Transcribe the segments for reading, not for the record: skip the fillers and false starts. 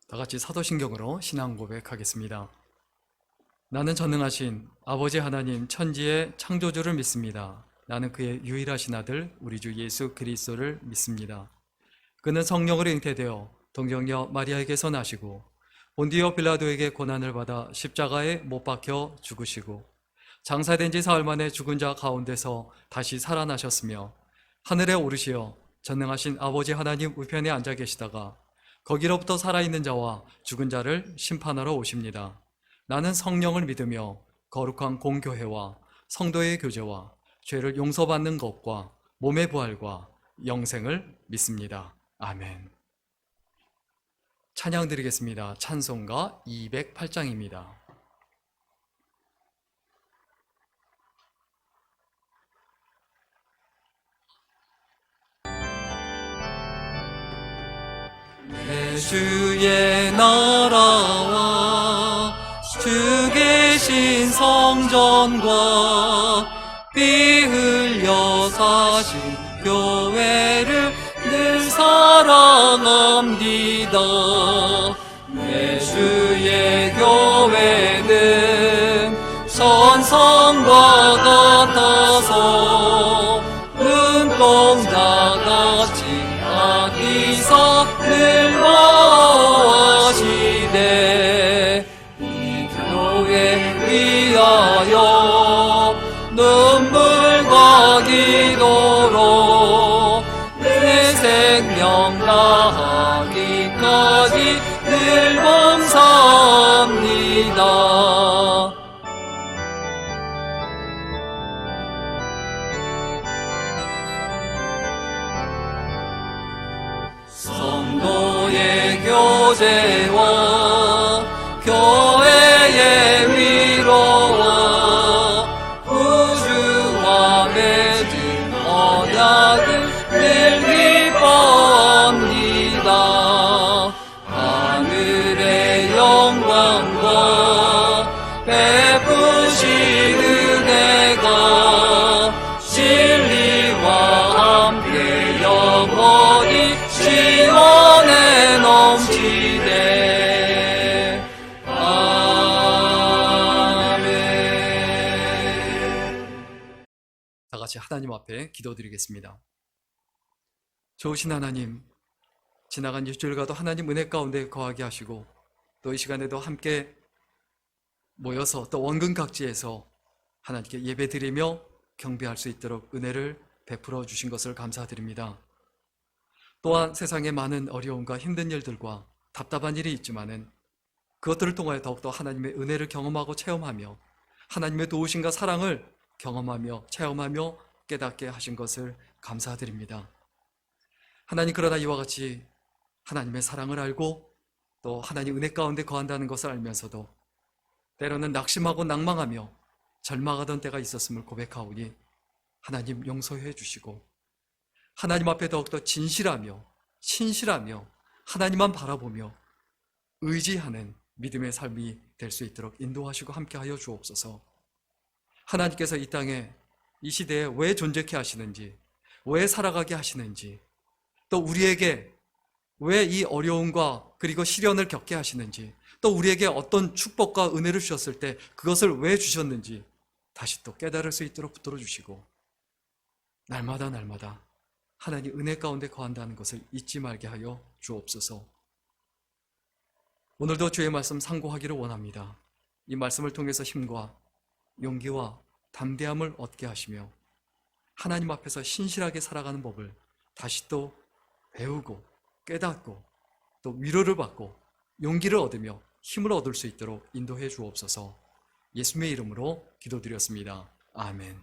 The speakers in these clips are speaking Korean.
다 같이 사도신경으로 신앙 고백하겠습니다. 나는 전능하신 아버지 하나님 천지의 창조주를 믿습니다. 나는 그의 유일하신 아들 우리 주 예수 그리스도를 믿습니다. 그는 성령으로 잉태되어 동정녀 마리아에게서 나시고 본디오 빌라도에게 고난을 받아 십자가에 못 박혀 죽으시고 장사된 지 사흘 만에 죽은 자 가운데서 다시 살아나셨으며 하늘에 오르시어 전능하신 아버지 하나님 우편에 앉아 계시다가 거기로부터 살아있는 자와 죽은 자를 심판하러 오십니다. 나는 성령을 믿으며 거룩한 공교회와 성도의 교제와 죄를 용서받는 것과 몸의 부활과 영생을 믿습니다. 아멘. 찬양 드리겠습니다. 찬송가 208장입니다. 내 주의 나라와 주 계신 성전과 피 흘려 사신 교회를 늘 사랑합니다. 내 주의 교회는 선성과 같아서 눈동자같이 아기서 늘 마시되 이 교회 위하여 눈물과 기도로 내 생명 다하기까지 늘 감사합니다. 성도의 교제와 교회의 위로와 우주와 맺은 언약을 늘 기뻐합니다. 하늘의 영광과 베푸신 은혜가 진리와 함께 영원히 시원에 넘치네. 아멘. 다 같이 하나님 앞에 기도드리겠습니다. 좋으신 하나님, 지나간 일주일과도 하나님 은혜 가운데 거하게 하시고 또 이 시간에도 함께 모여서 또 원근 각지에서 하나님께 예배드리며 경배할 수 있도록 은혜를 베풀어 주신 것을 감사드립니다. 또한 세상에 많은 어려움과 힘든 일들과 답답한 일이 있지만은 그것들을 통하여 더욱더 하나님의 은혜를 경험하고 체험하며 하나님의 도우심과 사랑을 경험하며 체험하며 깨닫게 하신 것을 감사드립니다. 하나님, 그러나 이와 같이 하나님의 사랑을 알고 또 하나님 은혜 가운데 거한다는 것을 알면서도 때로는 낙심하고 낭망하며 절망하던 때가 있었음을 고백하오니 하나님 용서해 주시고 하나님 앞에 더욱더 진실하며 신실하며 하나님만 바라보며 의지하는 믿음의 삶이 될 수 있도록 인도하시고 함께하여 주옵소서. 하나님께서 이 땅에 이 시대에 왜 존재케 하시는지, 왜 살아가게 하시는지, 또 우리에게 왜 이 어려움과 그리고 시련을 겪게 하시는지, 또 우리에게 어떤 축복과 은혜를 주셨을 때 그것을 왜 주셨는지 다시 또 깨달을 수 있도록 붙들어 주시고 날마다 하나님 은혜 가운데 거한다는 것을 잊지 말게 하여 주옵소서. 오늘도 주의 말씀 상고하기를 원합니다. 이 말씀을 통해서 힘과 용기와 담대함을 얻게 하시며 하나님 앞에서 신실하게 살아가는 법을 다시 또 배우고 깨닫고 또 위로를 받고 용기를 얻으며 힘을 얻을 수 있도록 인도해 주옵소서. 예수님의 이름으로 기도드렸습니다. 아멘.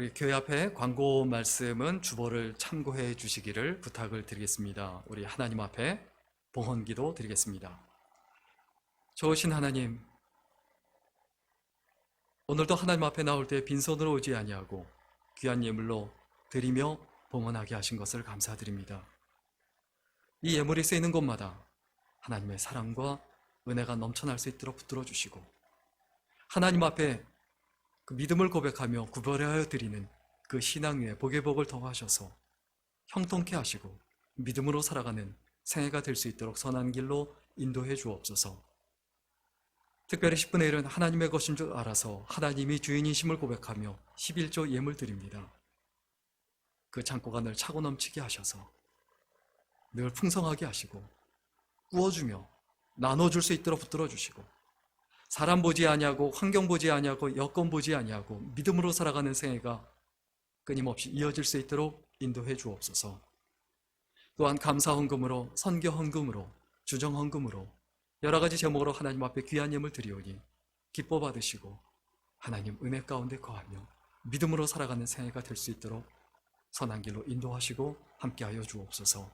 우리 교회 앞에 광고 말씀은 주보를 참고해 주시기를 부탁을 드리겠습니다. 우리 하나님 앞에 봉헌기도 드리겠습니다. 좋으신 하나님, 오늘도 하나님 앞에 나올 때 빈손으로 오지 아니하고 귀한 예물로 드리며 봉헌하게 하신 것을 감사드립니다. 이 예물이 쓰이는 곳마다 하나님의 사랑과 은혜가 넘쳐날 수 있도록 붙들어 주시고, 하나님 앞에 그 믿음을 고백하며 구별하여 드리는 그 신앙 위에 복의 복을 더하셔서 형통케 하시고 믿음으로 살아가는 생애가 될 수 있도록 선한 길로 인도해 주옵소서. 특별히 10분의 1은 하나님의 것인 줄 알아서 하나님이 주인이심을 고백하며 11조 예물 드립니다. 그 창고가 늘 차고 넘치게 하셔서 늘 풍성하게 하시고 꾸어주며 나눠줄 수 있도록 붙들어 주시고, 사람 보지 아니하고 환경 보지 아니하고 여건 보지 아니하고 믿음으로 살아가는 생애가 끊임없이 이어질 수 있도록 인도해 주옵소서. 또한 감사 헌금으로, 선교 헌금으로, 주정 헌금으로 여러 가지 제목으로 하나님 앞에 귀한 예물 드리오니 기뻐 받으시고 하나님 은혜 가운데 거하며 믿음으로 살아가는 생애가 될 수 있도록 선한 길로 인도하시고 함께하여 주옵소서.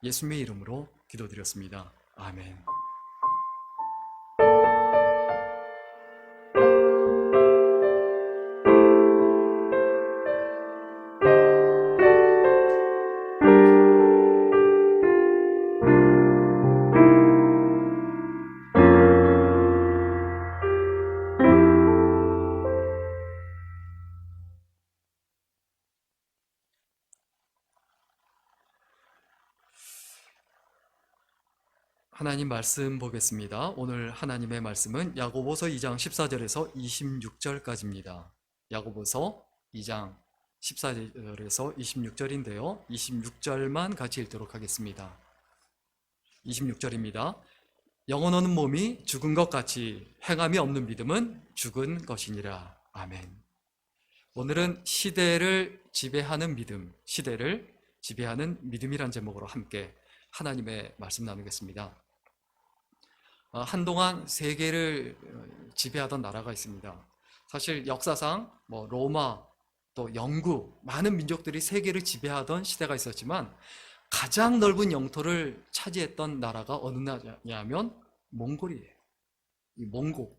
예수님의 이름으로 기도드렸습니다. 아멘. 하나님 말씀 보겠습니다. 오늘 하나님의 말씀은 야고보서 2장 14절에서 26절까지입니다. 야고보서 2장 14절에서 26절인데요. 26절만 같이 읽도록 하겠습니다. 26절입니다. 영원 없는 몸이 죽은 것 같이 행함이 없는 믿음은 죽은 것이니라. 아멘. 오늘은 시대를 지배하는 믿음, 시대를 지배하는 믿음이란 제목으로 함께 하나님의 말씀 나누겠습니다. 한동안 세계를 지배하던 나라가 있습니다. 사실 역사상 로마, 또 영국, 많은 민족들이 세계를 지배하던 시대가 있었지만 가장 넓은 영토를 차지했던 나라가 어느 나라냐면 몽골이에요. 이 몽고.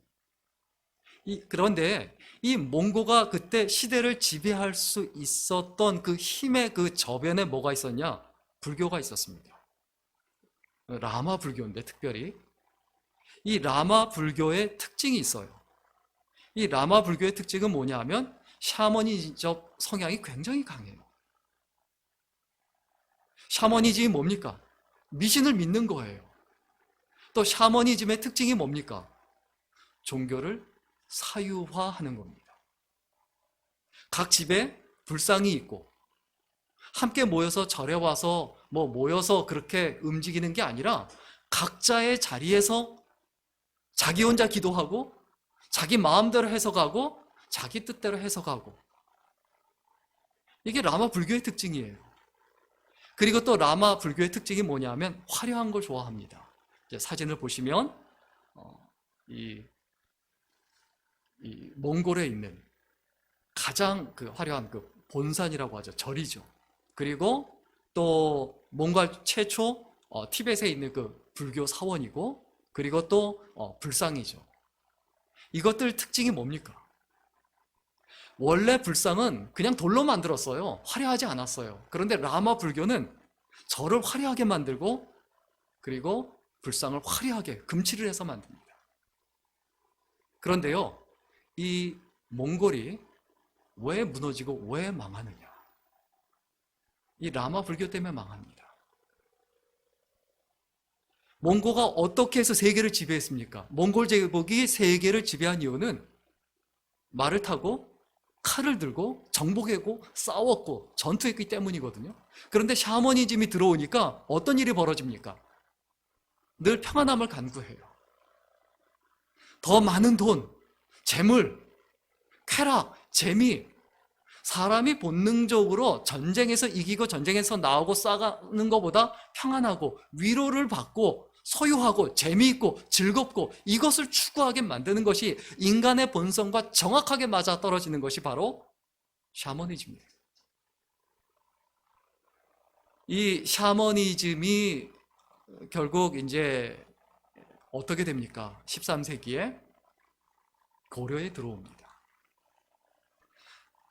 그런데 이 몽고가 그때 시대를 지배할 수 있었던 그 힘의 그 저변에 뭐가 있었냐? 불교가 있었습니다. 라마 불교인데, 특별히 이 라마 불교의 특징이 있어요. 이 라마 불교의 특징은 뭐냐 하면 샤머니적 성향이 굉장히 강해요. 샤머니즘이 뭡니까? 미신을 믿는 거예요. 또 샤머니즘의 특징이 뭡니까? 종교를 사유화하는 겁니다. 각 집에 불상이 있고 함께 모여서 절에 와서 모여서 그렇게 움직이는 게 아니라 각자의 자리에서 자기 혼자 기도하고 자기 마음대로 해석하고 자기 뜻대로 해석하고, 이게 라마 불교의 특징이에요. 그리고 또 라마 불교의 특징이 뭐냐면 화려한 걸 좋아합니다. 이제 사진을 보시면 이 몽골에 있는 가장 그 화려한 그 본산이라고 하죠. 절이죠. 그리고 또 몽골 최초 티벳에 있는 그 불교 사원이고, 그리고 또 불상이죠. 이것들 특징이 뭡니까? 원래 불상은 그냥 돌로 만들었어요. 화려하지 않았어요. 그런데 라마 불교는 절을 화려하게 만들고 그리고 불상을 화려하게 금칠을 해서 만듭니다. 그런데요, 이 몽골이 왜 무너지고 왜 망하느냐? 이 라마 불교 때문에 망합니다. 몽고가 어떻게 해서 세계를 지배했습니까? 몽골 제국이 세계를 지배한 이유는 말을 타고 칼을 들고 정복하고 싸웠고 전투했기 때문이거든요. 그런데 샤머니즘이 들어오니까 어떤 일이 벌어집니까? 늘 평안함을 간구해요. 더 많은 돈, 재물, 쾌락, 재미, 사람이 본능적으로 전쟁에서 이기고 전쟁에서 나오고 싸가는 것보다 평안하고 위로를 받고 소유하고 재미있고 즐겁고 이것을 추구하게 만드는 것이 인간의 본성과 정확하게 맞아떨어지는 것이 바로 샤머니즘이에요. 이 샤머니즘이 결국 이제 어떻게 됩니까? 13세기에 고려에 들어옵니다.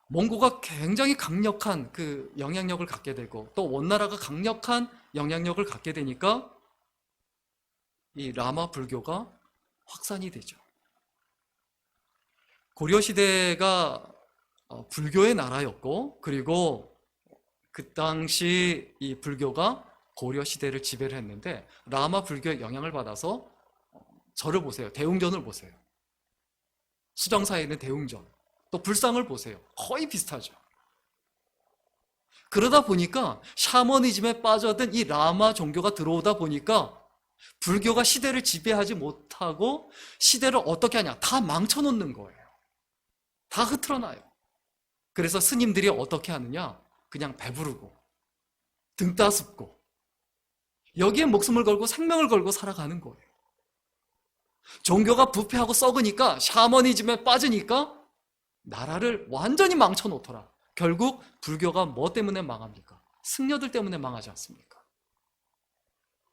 몽고가 굉장히 강력한 그 영향력을 갖게 되고 또 원나라가 강력한 영향력을 갖게 되니까 이 라마 불교가 확산이 되죠. 고려시대가 불교의 나라였고 그리고 그 당시 이 불교가 고려시대를 지배를 했는데 라마 불교의 영향을 받아서 절을 보세요. 대웅전을 보세요. 수정사에 있는 대웅전. 또 불상을 보세요. 거의 비슷하죠. 그러다 보니까 샤머니즘에 빠져든 이 라마 종교가 들어오다 보니까 불교가 시대를 지배하지 못하고 시대를 어떻게 하냐? 다 망쳐놓는 거예요. 다 흐트러나요. 그래서 스님들이 어떻게 하느냐? 그냥 배부르고 등 따습고 여기에 목숨을 걸고 생명을 걸고 살아가는 거예요. 종교가 부패하고 썩으니까 샤머니즘에 빠지니까 나라를 완전히 망쳐놓더라. 결국 불교가 뭐 때문에 망합니까? 승려들 때문에 망하지 않습니까?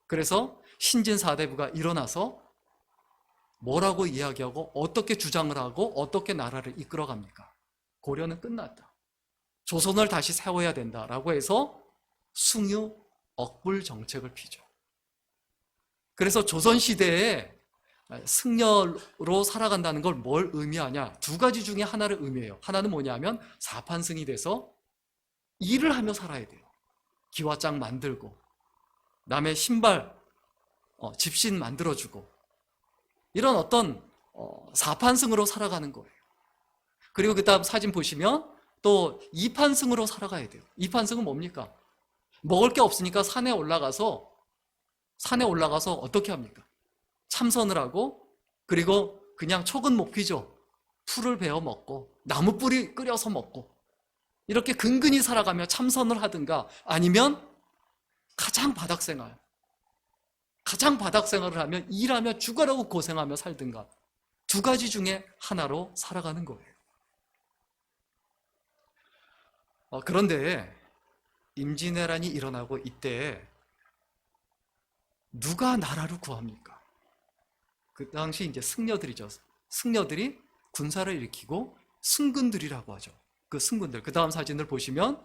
그래서 신진사대부가 일어나서 뭐라고 이야기하고 어떻게 주장을 하고 어떻게 나라를 이끌어갑니까? 고려는 끝났다. 조선을 다시 세워야 된다라고 해서 숭유 억불 정책을 피죠. 그래서 조선시대에 승려로 살아간다는 걸 뭘 의미하냐? 두 가지 중에 하나를 의미해요. 하나는 뭐냐면 사판승이 돼서 일을 하며 살아야 돼요. 기와장 만들고 남의 신발, 집신 만들어주고 이런 어떤 사판승으로 살아가는 거예요. 그리고 그 다음 사진 보시면 또 이판승으로 살아가야 돼요. 이판승은 뭡니까? 먹을 게 없으니까 산에 올라가서 어떻게 합니까? 참선을 하고 그리고 그냥 촉은 못 피죠. 풀을 베어 먹고 나무 뿌리 끓여서 먹고 이렇게 근근히 살아가며 참선을 하든가 아니면 가장 바닥 생활을 하며 일하며 죽어라고 고생하며 살든가 두 가지 중에 하나로 살아가는 거예요. 그런데 임진왜란이 일어나고 이때 누가 나라를 구합니까? 그 당시 이제 승려들이죠. 승려들이 군사를 일으키고 승군들이라고 하죠. 그 승군들. 그 다음 사진을 보시면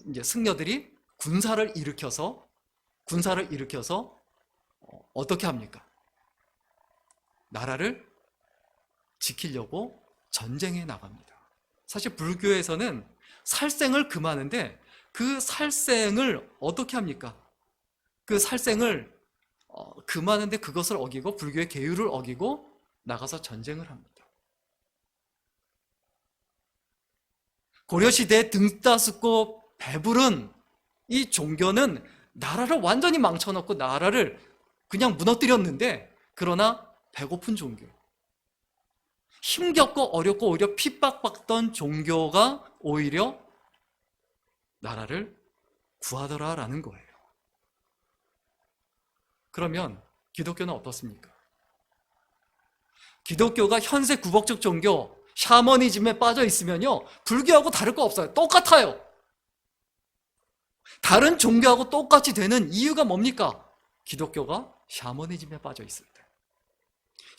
이제 승려들이 군사를 일으켜서 어떻게 합니까? 나라를 지키려고 전쟁에 나갑니다. 사실 불교에서는 살생을 금하는데 그 살생을 어떻게 합니까? 그 살생을 금하는데 그것을 어기고 불교의 계율을 어기고 나가서 전쟁을 합니다. 고려시대에 등 따숩고 배부른 이 종교는 나라를 완전히 망쳐놓고 나라를 그냥 무너뜨렸는데 그러나 배고픈 종교, 힘겹고 어렵고 오히려 핍박받던 종교가 오히려 나라를 구하더라라는 거예요. 그러면 기독교는 어떻습니까? 기독교가 현세 구복적 종교, 샤머니즘에 빠져 있으면요, 불교하고 다를 거 없어요. 똑같아요. 다른 종교하고 똑같이 되는 이유가 뭡니까? 기독교가 샤머니즘에 빠져 있을 때,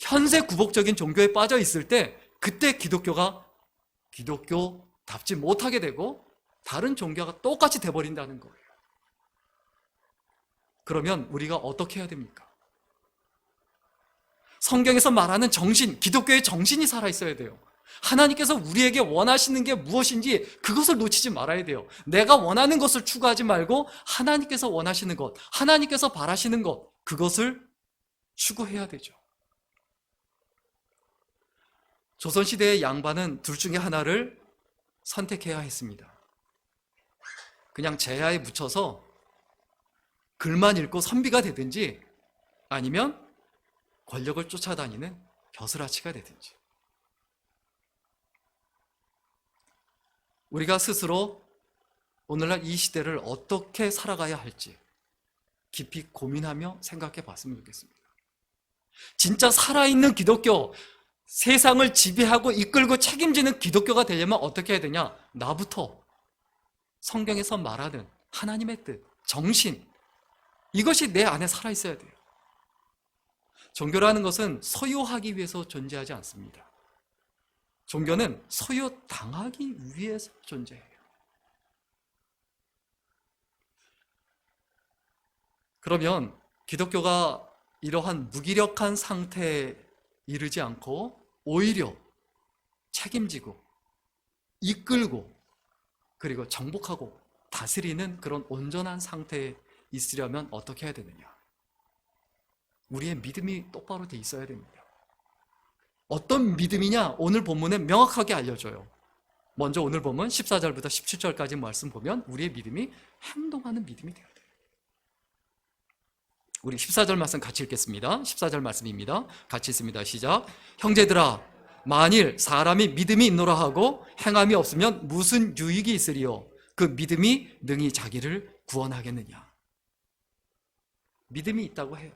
현세 구복적인 종교에 빠져 있을 때, 그때 기독교가 기독교답지 못하게 되고 다른 종교가 똑같이 돼버린다는 거예요. 그러면 우리가 어떻게 해야 됩니까? 성경에서 말하는 정신, 기독교의 정신이 살아있어야 돼요. 하나님께서 우리에게 원하시는 게 무엇인지 그것을 놓치지 말아야 돼요. 내가 원하는 것을 추구하지 말고 하나님께서 원하시는 것, 하나님께서 바라시는 것, 그것을 추구해야 되죠. 조선시대의 양반은 둘 중에 하나를 선택해야 했습니다. 그냥 제야에 묻혀서 글만 읽고 선비가 되든지 아니면 권력을 쫓아다니는 벼슬아치가 되든지. 우리가 스스로 오늘날 이 시대를 어떻게 살아가야 할지 깊이 고민하며 생각해 봤으면 좋겠습니다. 진짜 살아있는 기독교, 세상을 지배하고 이끌고 책임지는 기독교가 되려면 어떻게 해야 되냐? 나부터 성경에서 말하는 하나님의 뜻, 정신, 이것이 내 안에 살아있어야 돼요. 종교라는 것은 소유하기 위해서 존재하지 않습니다. 종교는 소유당하기 위해서 존재해요. 그러면 기독교가 이러한 무기력한 상태에 이르지 않고 오히려 책임지고 이끌고 그리고 정복하고 다스리는 그런 온전한 상태에 있으려면 어떻게 해야 되느냐? 우리의 믿음이 똑바로 돼 있어야 됩니다. 어떤 믿음이냐? 오늘 본문에 명확하게 알려줘요. 먼저 오늘 본문 14절부터 17절까지 말씀 보면 우리의 믿음이 행동하는 믿음이 돼야 돼요. 우리 14절 말씀 같이 읽겠습니다. 14절 말씀입니다. 같이 읽습니다. 시작. 형제들아, 만일 사람이 믿음이 있노라 하고 행함이 없으면 무슨 유익이 있으리요? 그 믿음이 능히 자기를 구원하겠느냐? 믿음이 있다고 해요.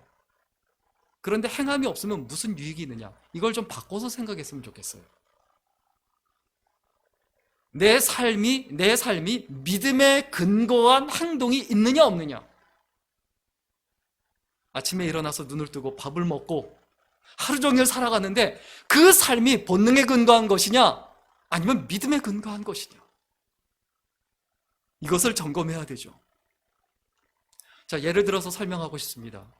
그런데 행함이 없으면 무슨 유익이 있느냐? 이걸 좀 바꿔서 생각했으면 좋겠어요. 내 삶이 믿음에 근거한 행동이 있느냐 없느냐? 아침에 일어나서 눈을 뜨고 밥을 먹고 하루 종일 살아가는데 그 삶이 본능에 근거한 것이냐? 아니면 믿음에 근거한 것이냐? 이것을 점검해야 되죠. 자, 예를 들어서 설명하고 싶습니다.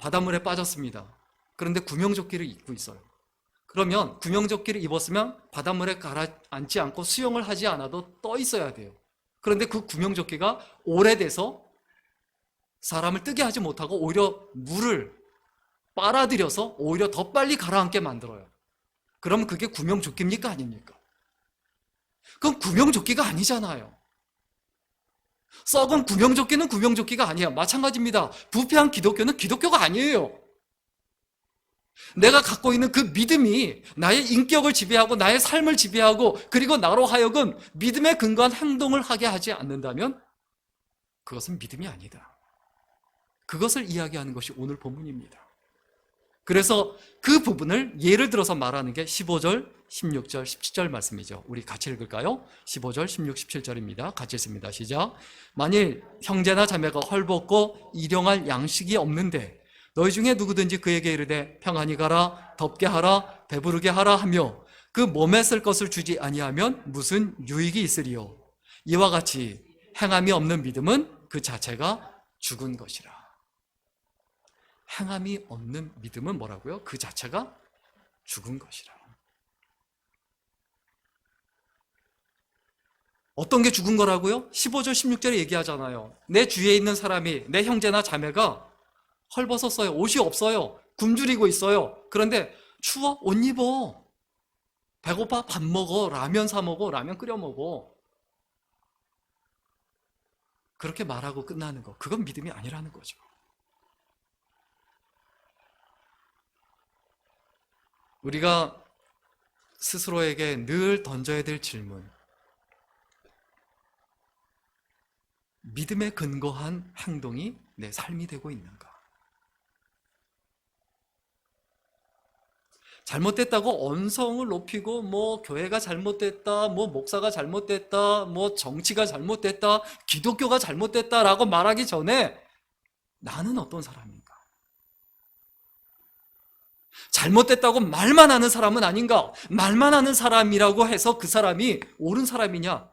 바닷물에 빠졌습니다. 그런데 구명조끼를 입고 있어요. 그러면 구명조끼를 입었으면 바닷물에 가라앉지 않고 수영을 하지 않아도 떠 있어야 돼요. 그런데 그 구명조끼가 오래돼서 사람을 뜨게 하지 못하고 오히려 물을 빨아들여서 오히려 더 빨리 가라앉게 만들어요. 그럼 그게 구명조끼입니까? 아닙니까? 그건 구명조끼가 아니잖아요. 썩은 구명조끼는 구명조끼가 아니에요. 마찬가지입니다. 부패한 기독교는 기독교가 아니에요. 내가 갖고 있는 그 믿음이 나의 인격을 지배하고 나의 삶을 지배하고 그리고 나로 하여금 믿음에 근거한 행동을 하게 하지 않는다면 그것은 믿음이 아니다. 그것을 이야기하는 것이 오늘 본문입니다. 그래서 그 부분을 예를 들어서 말하는 게 15절, 16절, 17절 말씀이죠. 우리 같이 읽을까요? 15절, 16, 17절입니다. 같이 읽습니다. 시작. 만일 형제나 자매가 헐벗고 일용할 양식이 없는데 너희 중에 누구든지 그에게 이르되 평안히 가라, 덥게 하라, 배부르게 하라 하며 그 몸에 쓸 것을 주지 아니하면 무슨 유익이 있으리요? 이와 같이 행함이 없는 믿음은 그 자체가 죽은 것이라. 행함이 없는 믿음은 뭐라고요? 그 자체가 죽은 것이라. 어떤 게 죽은 거라고요? 15절, 16절에 얘기하잖아요. 내 주위에 있는 사람이, 내 형제나 자매가 헐벗었어요. 옷이 없어요. 굶주리고 있어요. 그런데 추워? 옷 입어. 배고파? 밥 먹어. 라면 사 먹어. 라면 끓여 먹어. 그렇게 말하고 끝나는 거. 그건 믿음이 아니라는 거죠. 우리가 스스로에게 늘 던져야 될 질문. 믿음에 근거한 행동이 내 삶이 되고 있는가? 잘못됐다고 언성을 높이고 뭐 교회가 잘못됐다, 뭐 목사가 잘못됐다, 뭐 정치가 잘못됐다, 기독교가 잘못됐다라고 말하기 전에 나는 어떤 사람인가? 잘못됐다고 말만 하는 사람은 아닌가? 말만 하는 사람이라고 해서 그 사람이 옳은 사람이냐?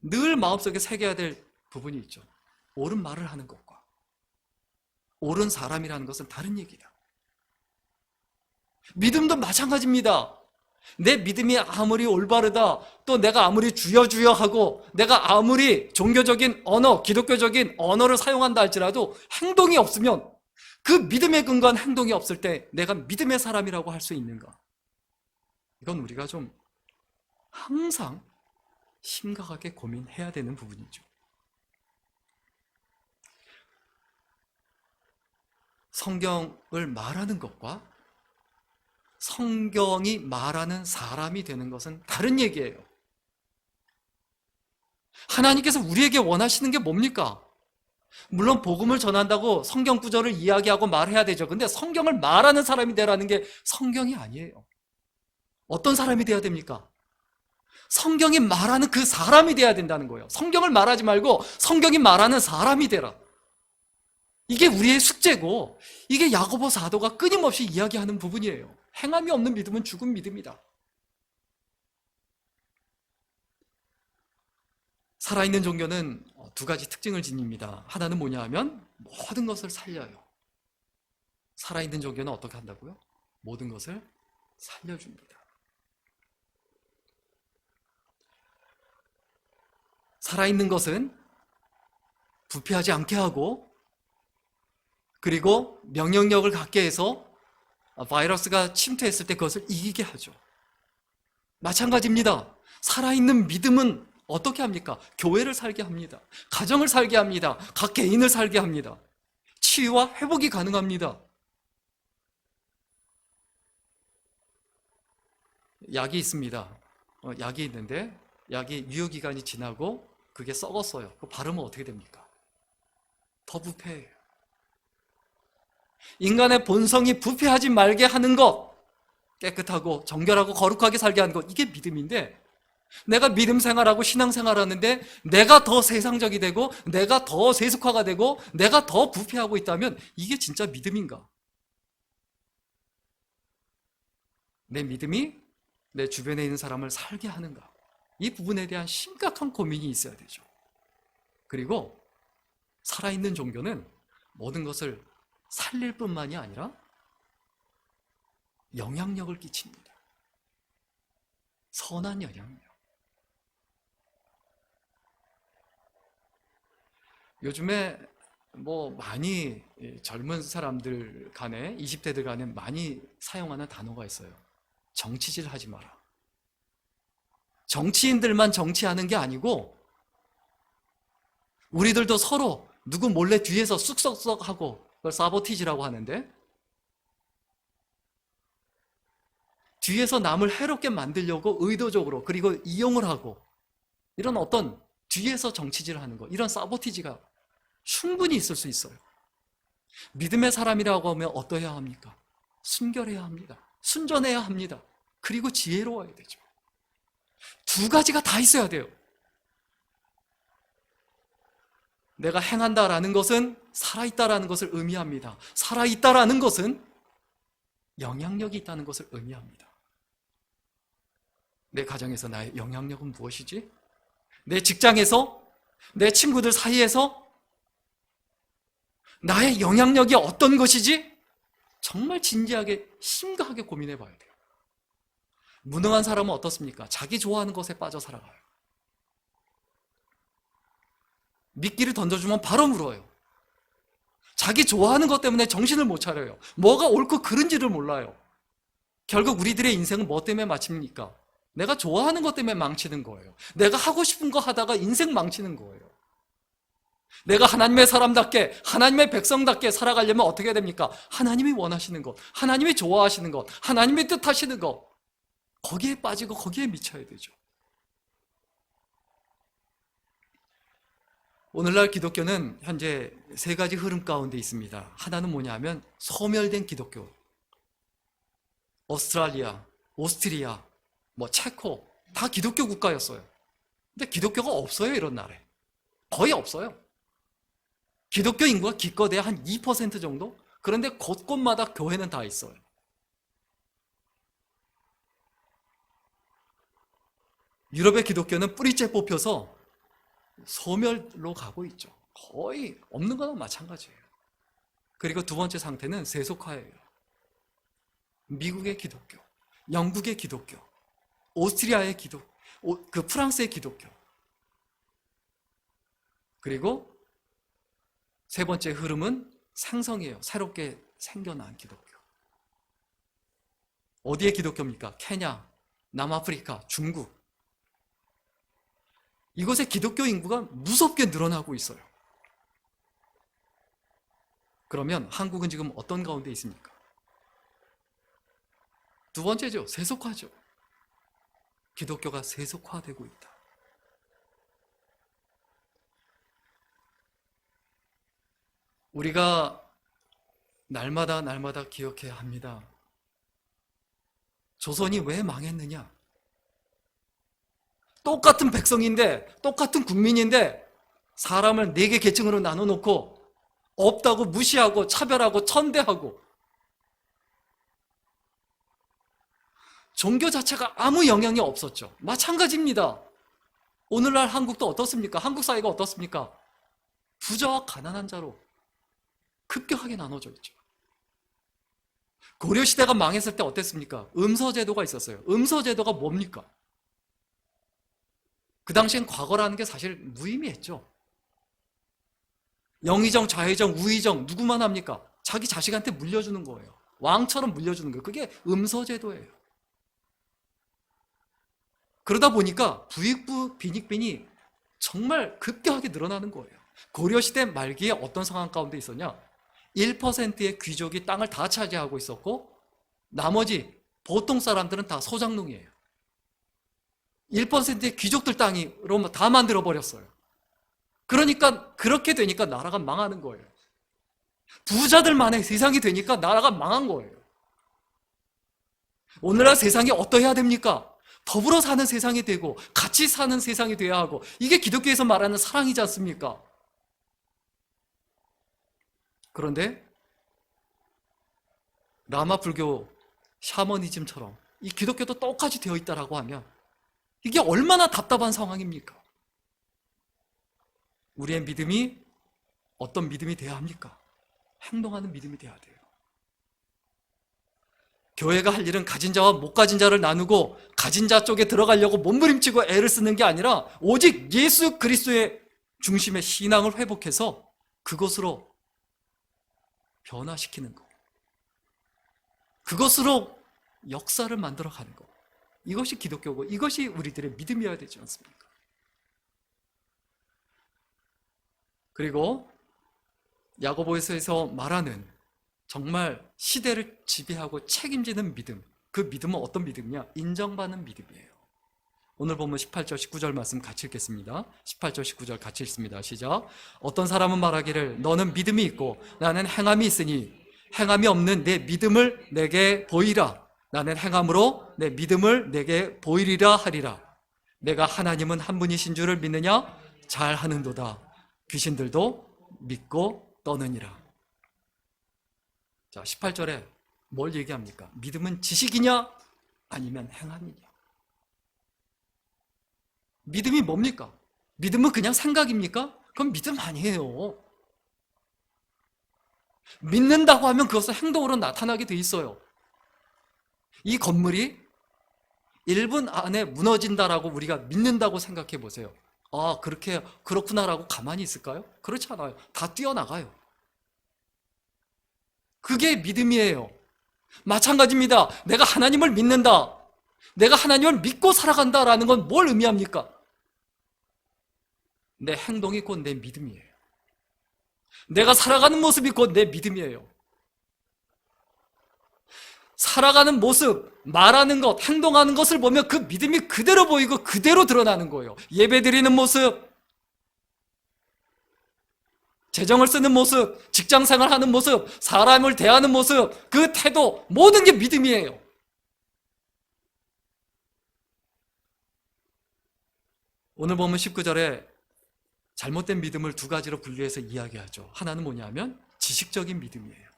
늘 마음속에 새겨야 될 부분이 있죠. 옳은 말을 하는 것과 옳은 사람이라는 것은 다른 얘기다. 믿음도 마찬가지입니다. 내 믿음이 아무리 올바르다, 또 내가 아무리 주여 주여 하고 내가 아무리 종교적인 언어, 기독교적인 언어를 사용한다 할지라도 행동이 없으면, 그 믿음에 근거한 행동이 없을 때 내가 믿음의 사람이라고 할 수 있는가? 이건 우리가 좀 항상 심각하게 고민해야 되는 부분이죠. 성경을 말하는 것과 성경이 말하는 사람이 되는 것은 다른 얘기예요. 하나님께서 우리에게 원하시는 게 뭡니까? 물론 복음을 전한다고 성경 구절을 이야기하고 말해야 되죠. 근데 성경을 말하는 사람이 되라는 게 성경이 아니에요. 어떤 사람이 돼야 됩니까? 성경이 말하는 그 사람이 돼야 된다는 거예요. 성경을 말하지 말고 성경이 말하는 사람이 되라. 이게 우리의 숙제고, 이게 야고보 사도가 끊임없이 이야기하는 부분이에요. 행함이 없는 믿음은 죽은 믿음이다. 살아있는 종교는 두 가지 특징을 지닙니다. 하나는 뭐냐 하면 모든 것을 살려요. 살아있는 종교는 어떻게 한다고요? 모든 것을 살려줍니다. 살아있는 것은 부패하지 않게 하고, 그리고 명령력을 갖게 해서 바이러스가 침투했을 때 그것을 이기게 하죠. 마찬가지입니다. 살아있는 믿음은 어떻게 합니까? 교회를 살게 합니다. 가정을 살게 합니다. 각 개인을 살게 합니다. 치유와 회복이 가능합니다. 약이 있습니다. 약이 있는데 약이 유효기간이 지나고 그게 썩었어요. 그거 바르면 어떻게 됩니까? 더 부패해요. 인간의 본성이 부패하지 말게 하는 것, 깨끗하고 정결하고 거룩하게 살게 하는 것, 이게 믿음인데, 내가 믿음 생활하고 신앙 생활하는데 내가 더 세상적이 되고 내가 더 세속화가 되고 내가 더 부패하고 있다면 이게 진짜 믿음인가? 내 믿음이 내 주변에 있는 사람을 살게 하는가? 이 부분에 대한 심각한 고민이 있어야 되죠. 그리고 살아있는 종교는 모든 것을 살릴 뿐만이 아니라 영향력을 끼칩니다. 선한 영향력. 요즘에 많이 젊은 사람들 간에, 20대들 간에 많이 사용하는 단어가 있어요. 정치질 하지 마라. 정치인들만 정치하는 게 아니고 우리들도 서로 누구 몰래 뒤에서 쑥쑥쑥 하고, 그걸 사보티지라고 하는데, 뒤에서 남을 해롭게 만들려고 의도적으로, 그리고 이용을 하고, 이런 어떤 뒤에서 정치질을 하는 거, 이런 사보티지가 충분히 있을 수 있어요. 믿음의 사람이라고 하면 어떠해야 합니까? 순결해야 합니다. 순전해야 합니다. 그리고 지혜로워야 되죠. 두 가지가 다 있어야 돼요. 내가 행한다라는 것은 살아있다라는 것을 의미합니다. 살아있다라는 것은 영향력이 있다는 것을 의미합니다. 내 가정에서 나의 영향력은 무엇이지? 내 직장에서, 내 친구들 사이에서 나의 영향력이 어떤 것이지? 정말 진지하게 심각하게 고민해 봐야 돼요. 무능한 사람은 어떻습니까? 자기 좋아하는 것에 빠져 살아가요. 미끼를 던져주면 바로 물어요. 자기 좋아하는 것 때문에 정신을 못 차려요. 뭐가 옳고 그른지를 몰라요. 결국 우리들의 인생은 뭐 때문에 마칩니까? 내가 좋아하는 것 때문에 망치는 거예요. 내가 하고 싶은 거 하다가 인생 망치는 거예요. 내가 하나님의 사람답게, 하나님의 백성답게 살아가려면 어떻게 됩니까? 하나님이 원하시는 것, 하나님이 좋아하시는 것, 하나님이 뜻하시는 것, 거기에 빠지고 거기에 미쳐야 되죠. 오늘날 기독교는 현재 세 가지 흐름 가운데 있습니다. 하나는 뭐냐 하면 소멸된 기독교. 오스트랄리아, 오스트리아, 체코 다 기독교 국가였어요. 근데 기독교가 없어요, 이런 나라에. 거의 없어요. 기독교 인구가 기껏해야 한 2% 정도? 그런데 곳곳마다 교회는 다 있어요. 유럽의 기독교는 뿌리째 뽑혀서 소멸로 가고 있죠. 거의 없는 거나 마찬가지예요. 그리고 두 번째 상태는 세속화예요. 미국의 기독교, 영국의 기독교, 오스트리아의 기독교, 프랑스의 기독교. 그리고 세 번째 흐름은 생성이에요. 새롭게 생겨난 기독교. 어디의 기독교입니까? 케냐, 남아프리카, 중국. 이곳의 기독교 인구가 무섭게 늘어나고 있어요. 그러면 한국은 지금 어떤 가운데 있습니까? 두 번째죠. 세속화죠. 기독교가 세속화되고 있다. 우리가 날마다 기억해야 합니다. 조선이 왜 망했느냐? 똑같은 백성인데, 똑같은 국민인데 사람을 4개 계층으로 나눠놓고 없다고 무시하고 차별하고 천대하고 종교 자체가 아무 영향이 없었죠. 마찬가지입니다. 오늘날 한국도 어떻습니까? 한국 사회가 어떻습니까? 부자와 가난한 자로 급격하게 나눠져 있죠. 고려시대가 망했을 때 어땠습니까? 음서제도가 있었어요. 음서제도가 뭡니까? 그 당시엔 과거라는 게 사실 무의미했죠. 영의정, 좌의정, 우의정 누구만 합니까? 자기 자식한테 물려주는 거예요. 왕처럼 물려주는 거예요. 그게 음서제도예요. 그러다 보니까 부익부 빈익빈이 정말 급격하게 늘어나는 거예요. 고려시대 말기에 어떤 상황 가운데 있었냐? 1%의 귀족이 땅을 다 차지하고 있었고 나머지 보통 사람들은 다 소장농이에요. 1%의 귀족들 땅으로 다 만들어버렸어요. 그러니까 그렇게 되니까 나라가 망하는 거예요. 부자들만의 세상이 되니까 나라가 망한 거예요. 오늘날 세상이 어떠해야 됩니까? 더불어 사는 세상이 되고 같이 사는 세상이 돼야 하고, 이게 기독교에서 말하는 사랑이지 않습니까? 그런데 라마 불교 샤머니즘처럼 이 기독교도 똑같이 되어 있다라고 하면 이게 얼마나 답답한 상황입니까? 우리의 믿음이 어떤 믿음이 돼야 합니까? 행동하는 믿음이 돼야 돼요. 교회가 할 일은 가진 자와 못 가진 자를 나누고 가진 자 쪽에 들어가려고 몸부림치고 애를 쓰는 게 아니라 오직 예수 그리스도의 중심의 신앙을 회복해서 그것으로 변화시키는 것, 그것으로 역사를 만들어가는 것, 이것이 기독교고 이것이 우리들의 믿음이어야 되지 않습니까? 그리고 야고보서에서 말하는 정말 시대를 지배하고 책임지는 믿음, 그 믿음은 어떤 믿음이냐? 인정받는 믿음이에요. 오늘 보면 18절 19절 말씀 같이 읽겠습니다. 18절 19절 같이 읽습니다. 시작. 어떤 사람은 말하기를 너는 믿음이 있고 나는 행함이 있으니 행함이 없는 내 믿음을 내게 보이라. 나는 행함으로 내 믿음을 내게 보이리라 하리라. 내가 하나님은 한 분이신 줄을 믿느냐? 잘하는도다. 귀신들도 믿고 떠느니라. 자, 18절에 뭘 얘기합니까? 믿음은 지식이냐? 아니면 행함이냐? 믿음이 뭡니까? 믿음은 그냥 생각입니까? 그건 믿음 아니에요. 믿는다고 하면 그것은 행동으로 나타나게 돼 있어요. 이 건물이 1분 안에 무너진다라고 우리가 믿는다고 생각해 보세요. 아, 그렇구나라고 가만히 있을까요? 그렇지 않아요. 다 뛰어나가요. 그게 믿음이에요. 마찬가지입니다. 내가 하나님을 믿는다. 내가 하나님을 믿고 살아간다라는 건 뭘 의미합니까? 내 행동이 곧 내 믿음이에요. 내가 살아가는 모습이 곧 내 믿음이에요. 살아가는 모습, 말하는 것, 행동하는 것을 보면 그 믿음이 그대로 보이고 그대로 드러나는 거예요. 예배 드리는 모습, 재정을 쓰는 모습, 직장 생활하는 모습, 사람을 대하는 모습, 그 태도, 모든 게 믿음이에요. 오늘 보면 19절에 잘못된 믿음을 2가지로 분류해서 이야기하죠. 하나는 뭐냐면 지식적인 믿음이에요.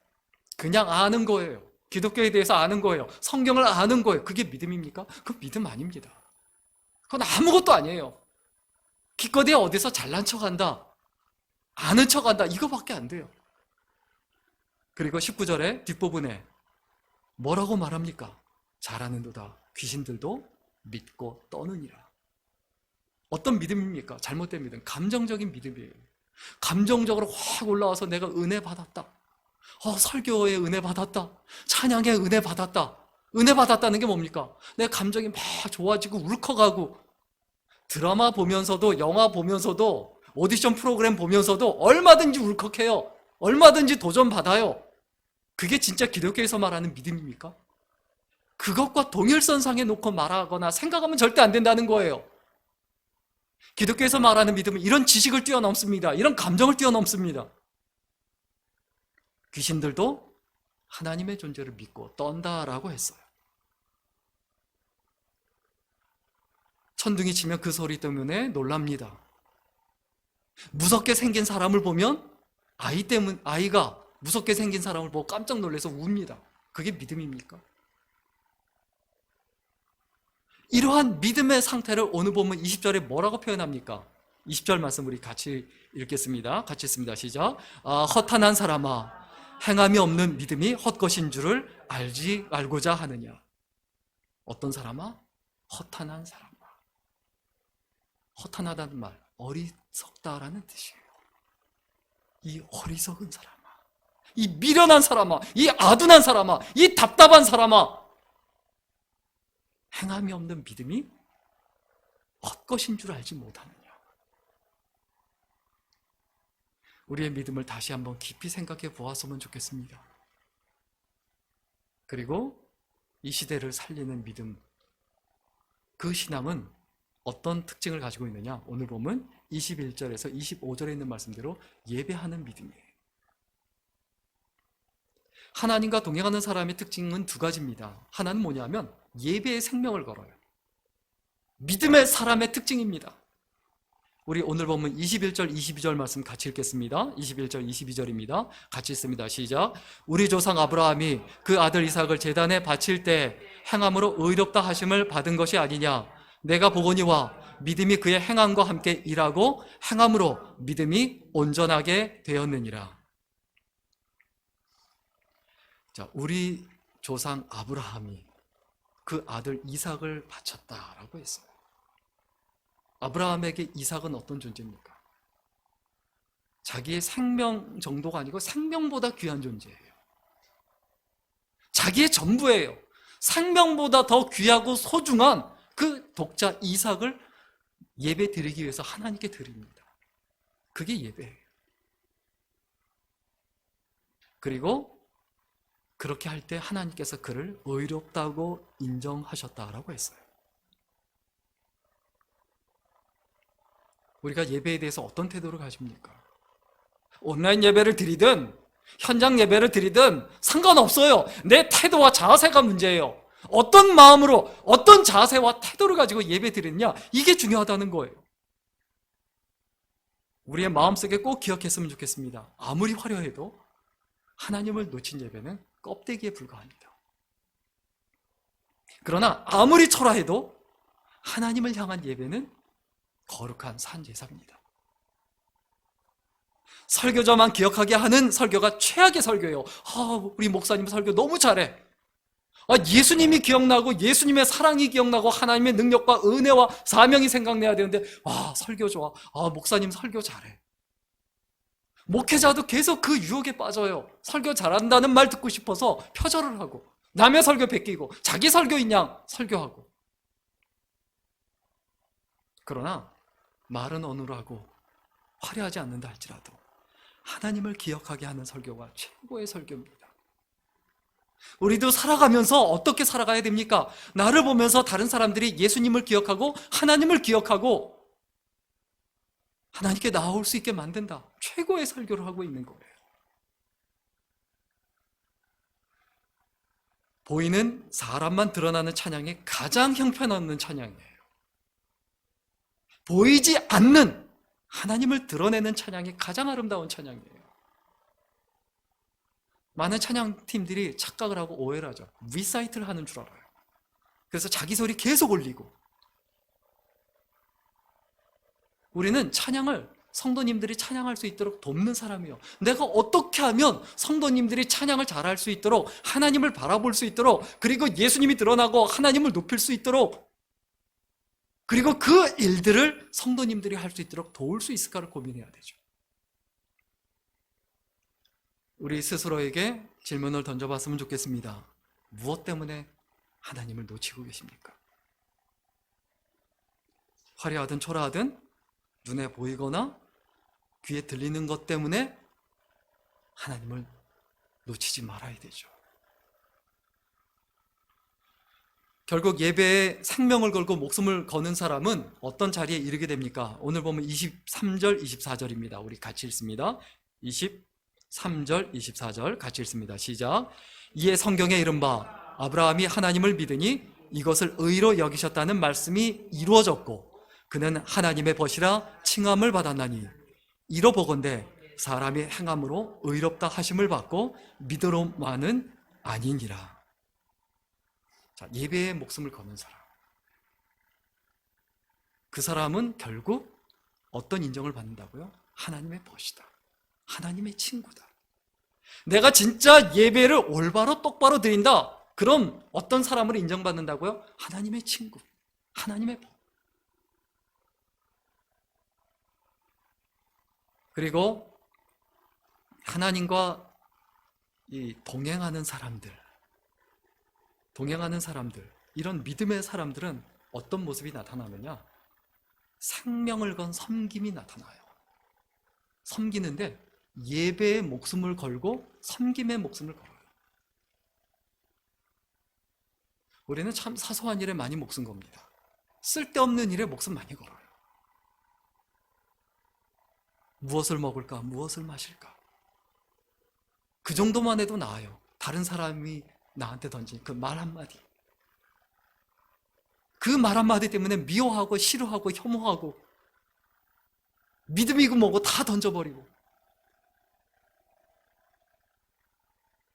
그냥 아는 거예요. 기독교에 대해서 아는 거예요. 성경을 아는 거예요. 그게 믿음입니까? 그건 믿음 아닙니다. 그건 아무것도 아니에요. 기껏해야 어디서 잘난 척한다, 아는 척한다, 이거밖에 안 돼요. 그리고 19절에 뒷부분에 뭐라고 말합니까? 잘하는도다. 귀신들도 믿고 떠느니라. 어떤 믿음입니까? 잘못된 믿음, 감정적인 믿음이에요. 감정적으로 확 올라와서 내가 은혜 받았다, 설교에 은혜 받았다, 찬양에 은혜 받았다. 은혜 받았다는 게 뭡니까? 내 감정이 막 좋아지고 울컥하고, 드라마 보면서도, 영화 보면서도, 오디션 프로그램 보면서도 얼마든지 울컥해요. 얼마든지 도전받아요. 그게 진짜 기독교에서 말하는 믿음입니까? 그것과 동일선상에 놓고 말하거나 생각하면 절대 안 된다는 거예요. 기독교에서 말하는 믿음은 이런 지식을 뛰어넘습니다. 이런 감정을 뛰어넘습니다. 귀신들도 하나님의 존재를 믿고 떤다라고 했어요. 천둥이 치면 그 소리 때문에 놀랍니다. 무섭게 생긴 사람을 보면 아이가 무섭게 생긴 사람을 보고 깜짝 놀라서 웁니다. 그게 믿음입니까? 이러한 믿음의 상태를 오늘 보면 20절에 뭐라고 표현합니까? 20절 말씀 우리 같이 읽겠습니다. 같이 읽습니다. 시작. 허탄한 사람아, 행함이 없는 믿음이 헛것인 줄을 알고자 하느냐. 어떤 사람아? 허탄한 사람아. 허탄하다는 말, 어리석다라는 뜻이에요. 이 어리석은 사람아, 이 미련한 사람아, 이 아둔한 사람아, 이 답답한 사람아, 행함이 없는 믿음이 헛것인 줄 알지 못하느냐. 우리의 믿음을 다시 한번 깊이 생각해 보았으면 좋겠습니다. 그리고 이 시대를 살리는 믿음, 그 신앙은 어떤 특징을 가지고 있느냐? 오늘 보면 21절에서 25절에 있는 말씀대로 예배하는 믿음이에요. 하나님과 동행하는 사람의 특징은 두 가지입니다. 하나는 뭐냐면 예배에 생명을 걸어요. 믿음의 사람의 특징입니다. 우리 오늘 보면 21절, 22절 말씀 같이 읽겠습니다. 21절, 22절입니다. 같이 읽습니다. 시작. 우리 조상 아브라함이 그 아들 이삭을 제단에 바칠 때 행함으로 의롭다 하심을 받은 것이 아니냐. 내가 보거니와 믿음이 그의 행함과 함께 일하고 행함으로 믿음이 온전하게 되었느니라. 자, 우리 조상 아브라함이 그 아들 이삭을 바쳤다라고 했어요. 아브라함에게 이삭은 어떤 존재입니까? 자기의 생명 정도가 아니고 생명보다 귀한 존재예요. 자기의 전부예요. 생명보다 더 귀하고 소중한 그 독자 이삭을 예배 드리기 위해서 하나님께 드립니다. 그게 예배예요. 그리고 그렇게 할 때 하나님께서 그를 의롭다고 인정하셨다라고 했어요. 우리가 예배에 대해서 어떤 태도를 가집니까? 온라인 예배를 드리든 현장 예배를 드리든 상관없어요. 내 태도와 자세가 문제예요. 어떤 마음으로 어떤 자세와 태도를 가지고 예배 드리느냐, 이게 중요하다는 거예요. 우리의 마음속에 꼭 기억했으면 좋겠습니다. 아무리 화려해도 하나님을 놓친 예배는 껍데기에 불과합니다. 그러나 아무리 초라해도 하나님을 향한 예배는 거룩한 산제사입니다. 설교자만 기억하게 하는 설교가 최악의 설교예요. 우리 목사님 설교 너무 잘해. 예수님이 기억나고 예수님의 사랑이 기억나고 하나님의 능력과 은혜와 사명이 생각나야 되는데 설교 좋아. 목사님 설교 잘해. 목회자도 계속 그 유혹에 빠져요. 설교 잘한다는 말 듣고 싶어서 표절을 하고 남의 설교 베끼고 자기 설교인 양 설교하고. 그러나 말은 언어로 하고 화려하지 않는다 할지라도 하나님을 기억하게 하는 설교가 최고의 설교입니다. 우리도 살아가면서 어떻게 살아가야 됩니까? 나를 보면서 다른 사람들이 예수님을 기억하고 하나님을 기억하고 하나님께 나올 수 있게 만든다. 최고의 설교를 하고 있는 거예요. 보이는 사람만 드러나는 찬양이 가장 형편없는 찬양이에요. 보이지 않는 하나님을 드러내는 찬양이 가장 아름다운 찬양이에요. 많은 찬양팀들이 착각을 하고 오해를 하죠. 리사이트를 하는 줄 알아요. 그래서 자기 소리 계속 올리고. 우리는 찬양을 성도님들이 찬양할 수 있도록 돕는 사람이에요. 내가 어떻게 하면 성도님들이 찬양을 잘할 수 있도록, 하나님을 바라볼 수 있도록, 그리고 예수님이 드러나고 하나님을 높일 수 있도록, 그리고 그 일들을 성도님들이 할 수 있도록 도울 수 있을까를 고민해야 되죠. 우리 스스로에게 질문을 던져봤으면 좋겠습니다. 무엇 때문에 하나님을 놓치고 계십니까? 화려하든 초라하든 눈에 보이거나 귀에 들리는 것 때문에 하나님을 놓치지 말아야 되죠. 결국 예배에 생명을 걸고 목숨을 거는 사람은 어떤 자리에 이르게 됩니까? 오늘 보면 23절, 24절입니다. 우리 같이 읽습니다. 3절, 24절 같이 읽습니다. 시작. 이에 성경에 이른바 아브라함이 하나님을 믿으니 이것을 의로 여기셨다는 말씀이 이루어졌고 그는 하나님의 벗이라 칭함을 받았나니 이로 보건대 사람이 행함으로 의롭다 하심을 받고 믿음으로만은 아니니라. 자, 예배에 목숨을 거는 사람, 그 사람은 결국 어떤 인정을 받는다고요? 하나님의 벗이다, 하나님의 친구다. 내가 진짜 예배를 올바로 똑바로 드린다, 그럼 어떤 사람을 인정받는다고요? 하나님의 친구, 하나님의 벗. 그리고 하나님과 이 동행하는 사람들, 이런 믿음의 사람들은 어떤 모습이 나타나느냐? 생명을 건 섬김이 나타나요. 섬기는데 예배에 목숨을 걸고 섬김에 목숨을 걸어요. 우리는 참 사소한 일에 많이 목숨 겁니다. 쓸데없는 일에 목숨 많이 걸어요. 무엇을 먹을까? 무엇을 마실까? 그 정도만 해도 나아요. 다른 사람이 나한테 던진 그 말 한마디, 그 말 한마디 때문에 미워하고 싫어하고 혐오하고 믿음이고 뭐고 다 던져버리고,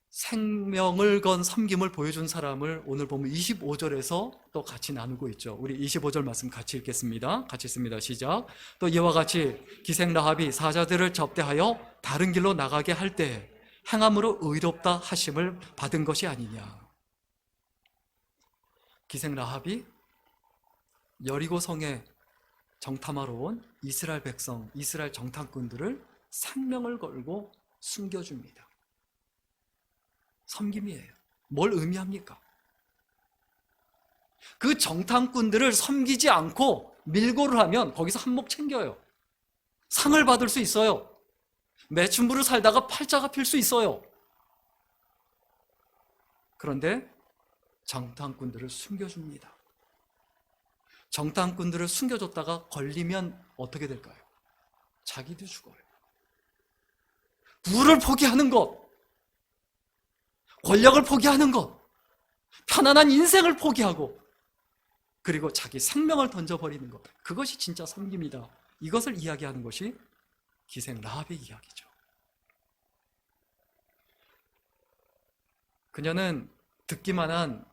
생명을 건 섬김을 보여준 사람을 오늘 보면 25절에서 또 같이 나누고 있죠. 우리 25절 말씀 같이 읽겠습니다. 같이 읽습니다. 시작. 또 이와 같이 기생 라합이 사자들을 접대하여 다른 길로 나가게 할 때 행함으로 의롭다 하심을 받은 것이 아니냐. 기생 라합이 여리고 성에 정탐하러 온 이스라엘 백성, 이스라엘 정탐꾼들을 생명을 걸고 숨겨줍니다. 섬김이에요. 뭘 의미합니까? 그 정탐꾼들을 섬기지 않고 밀고를 하면 거기서 한몫 챙겨요. 상을 받을 수 있어요. 매춘부를 살다가 팔자가 필 수 있어요. 그런데 정탐꾼들을 숨겨줍니다. 정탐꾼들을 숨겨줬다가 걸리면 어떻게 될까요? 자기도 죽어요. 부를 포기하는 것, 권력을 포기하는 것, 편안한 인생을 포기하고, 그리고 자기 생명을 던져버리는 것, 그것이 진짜 섬김이다. 이것을 이야기하는 것이 기생 라합의 이야기죠. 그녀는 듣기만 한,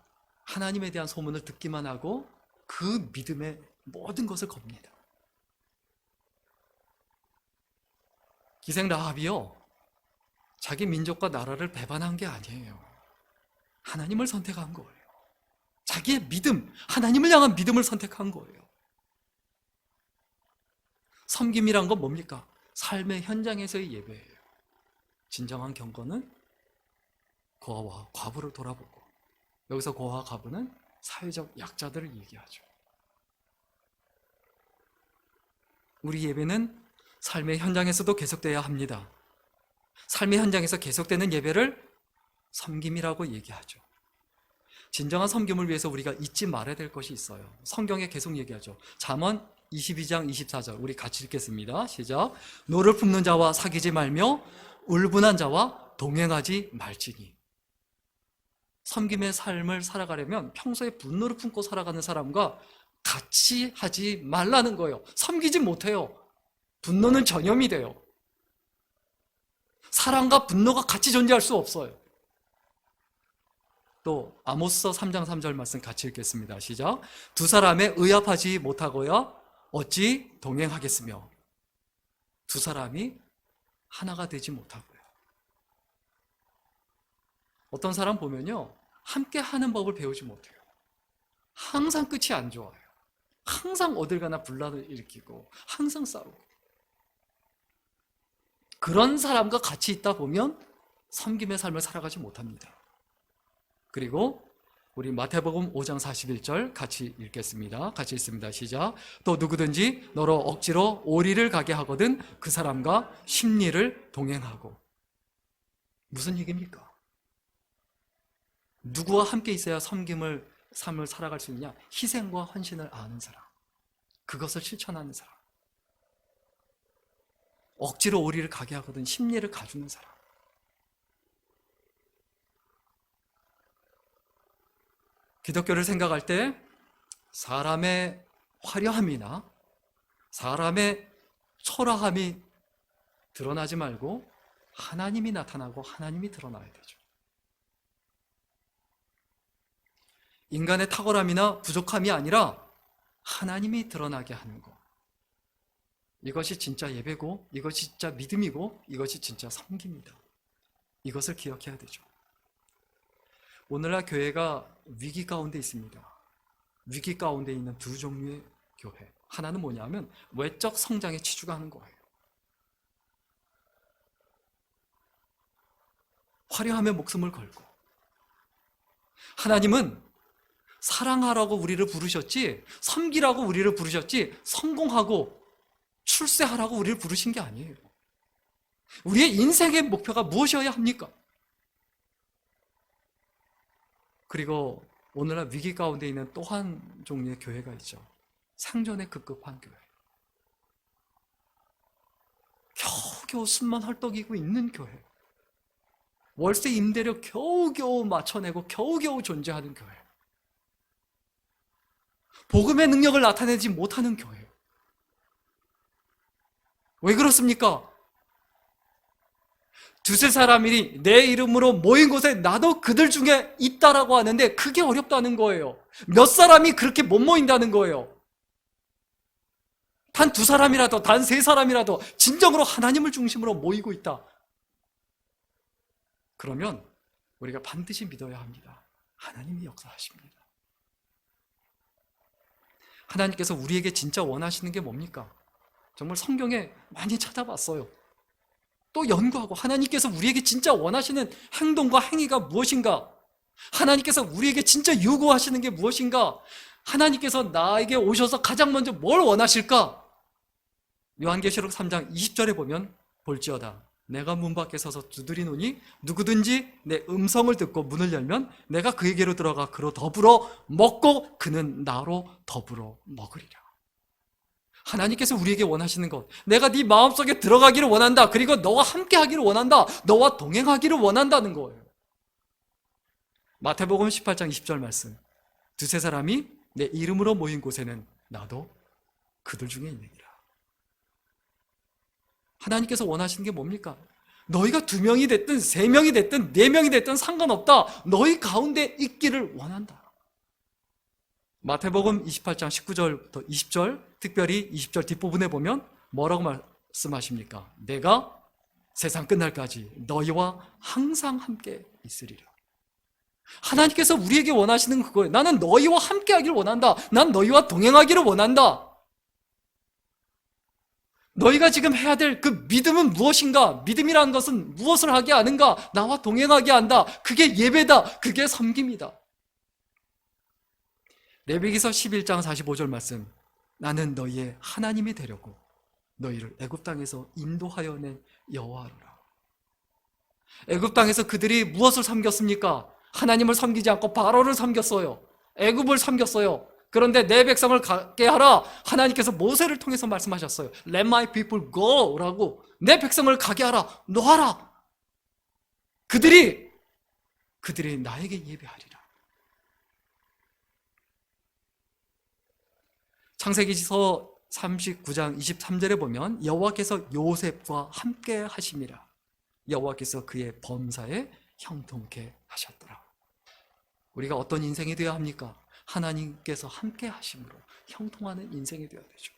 하나님에 대한 소문을 듣기만 하고 그 믿음의 모든 것을 겁니다. 기생 라합이요, 자기 민족과 나라를 배반한 게 아니에요. 하나님을 선택한 거예요. 자기의 믿음, 하나님을 향한 믿음을 선택한 거예요. 섬김이란 건 뭡니까? 삶의 현장에서의 예배예요. 진정한 경건은 고아와 과부를 돌아보고, 여기서 고아와 과부는 사회적 약자들을 얘기하죠. 우리 예배는 삶의 현장에서도 계속돼야 합니다. 삶의 현장에서 계속되는 예배를 섬김이라고 얘기하죠. 진정한 섬김을 위해서 우리가 잊지 말아야 될 것이 있어요. 성경에 계속 얘기하죠. 잠언 22장 24절 우리 같이 읽겠습니다. 시작. 노를 품는 자와 사귀지 말며 울분한 자와 동행하지 말지니. 섬김의 삶을 살아가려면 평소에 분노를 품고 살아가는 사람과 같이 하지 말라는 거예요. 섬기지 못해요. 분노는 전염이 돼요. 사랑과 분노가 같이 존재할 수 없어요. 또 아모스서 3장 3절 말씀 같이 읽겠습니다. 시작. 두 사람에 의합하지 못하고야 어찌 동행하겠으며. 두 사람이 하나가 되지 못하고요. 어떤 사람 보면요, 함께 하는 법을 배우지 못해요. 항상 끝이 안 좋아요. 항상 어딜 가나 분란을 일으키고 항상 싸우고. 그런 사람과 같이 있다 보면 섬김의 삶을 살아가지 못합니다. 그리고 우리 마태복음 5장 41절 같이 읽겠습니다. 같이 읽습니다. 시작. 또 누구든지 너로 억지로 오리를 가게 하거든 그 사람과 심리를 동행하고. 무슨 얘기입니까? 누구와 함께 있어야 섬김을 삶을 살아갈 수 있냐? 희생과 헌신을 아는 사람, 그것을 실천하는 사람, 억지로 오리를 가게 하거든 심리를 가주는 사람, 기독교를 생각할 때 사람의 화려함이나 사람의 초라함이 드러나지 말고 하나님이 나타나고 하나님이 드러나야 되죠. 인간의 탁월함이나 부족함이 아니라 하나님이 드러나게 하는 것. 이것이 진짜 예배고, 이것이 진짜 믿음이고, 이것이 진짜 섬깁니다. 이것을 기억해야 되죠. 오늘날 교회가 위기 가운데 있습니다. 위기 가운데 있는 두 종류의 교회. 하나는 뭐냐면 외적 성장에 치중하는 거예요. 화려함에 목숨을 걸고. 하나님은 사랑하라고 우리를 부르셨지, 섬기라고 우리를 부르셨지, 성공하고 출세하라고 우리를 부르신 게 아니에요. 우리의 인생의 목표가 무엇이어야 합니까? 그리고 오늘날 위기 가운데 있는 또 한 종류의 교회가 있죠. 상전에 급급한 교회. 겨우겨우 숨만 헐떡이고 있는 교회. 월세 임대료 겨우겨우 맞춰내고 겨우겨우 존재하는 교회. 복음의 능력을 나타내지 못하는 교회. 왜 그렇습니까? 두세 사람이 내 이름으로 모인 곳에 나도 그들 중에 있다라고 하는데 그게 어렵다는 거예요. 몇 사람이 그렇게 못 모인다는 거예요. 단 두 사람이라도, 단 세 사람이라도 진정으로 하나님을 중심으로 모이고 있다. 그러면 우리가 반드시 믿어야 합니다. 하나님이 역사하십니다. 하나님께서 우리에게 진짜 원하시는 게 뭡니까? 정말 성경에 많이 찾아봤어요. 또 연구하고 하나님께서 우리에게 진짜 원하시는 행동과 행위가 무엇인가? 하나님께서 우리에게 진짜 요구하시는 게 무엇인가? 하나님께서 나에게 오셔서 가장 먼저 뭘 원하실까? 요한계시록 3장 20절에 보면 볼지어다 내가 문 밖에 서서 두드리노니 누구든지 내 음성을 듣고 문을 열면 내가 그에게로 들어가 그로 더불어 먹고 그는 나로 더불어 먹으리라. 하나님께서 우리에게 원하시는 것, 내가 네 마음속에 들어가기를 원한다. 그리고 너와 함께 하기를 원한다. 너와 동행하기를 원한다는 거예요. 마태복음 18장 20절 말씀, 두세 사람이 내 이름으로 모인 곳에는 나도 그들 중에 있느니라. 하나님께서 원하시는 게 뭡니까? 너희가 2명이 됐든 3명이 됐든 4명이 됐든 상관없다. 너희 가운데 있기를 원한다. 마태복음 28장 19절부터 20절, 특별히 20절 뒷부분에 보면 뭐라고 말씀하십니까? 내가 세상 끝날까지 너희와 항상 함께 있으리라. 하나님께서 우리에게 원하시는 그거예요. 나는 너희와 함께 하기를 원한다. 난 너희와 동행하기를 원한다. 너희가 지금 해야 될 그 믿음은 무엇인가? 믿음이라는 것은 무엇을 하게 하는가? 나와 동행하게 한다. 그게 예배다. 그게 섬김이다. 레위기서 11장 45절 말씀, 나는 너희의 하나님이 되려고 너희를 애굽 땅에서 인도하여 낸 여호와로라. 애굽 땅에서 그들이 무엇을 섬겼습니까? 하나님을 섬기지 않고 바로를 섬겼어요. 애굽을 섬겼어요. 그런데 내 백성을 가게 하라. 하나님께서 모세를 통해서 말씀하셨어요. Let my people go라고. 내 백성을 가게 하라. 놓아라. 그들이 나에게 예배하리라. 창세기서 39장 23절에 보면 여호와께서 요셉과 함께 하심이라. 여호와께서 그의 범사에 형통케 하셨더라. 우리가 어떤 인생이 되어야 합니까? 하나님께서 함께 하심으로 형통하는 인생이 되어야 되죠.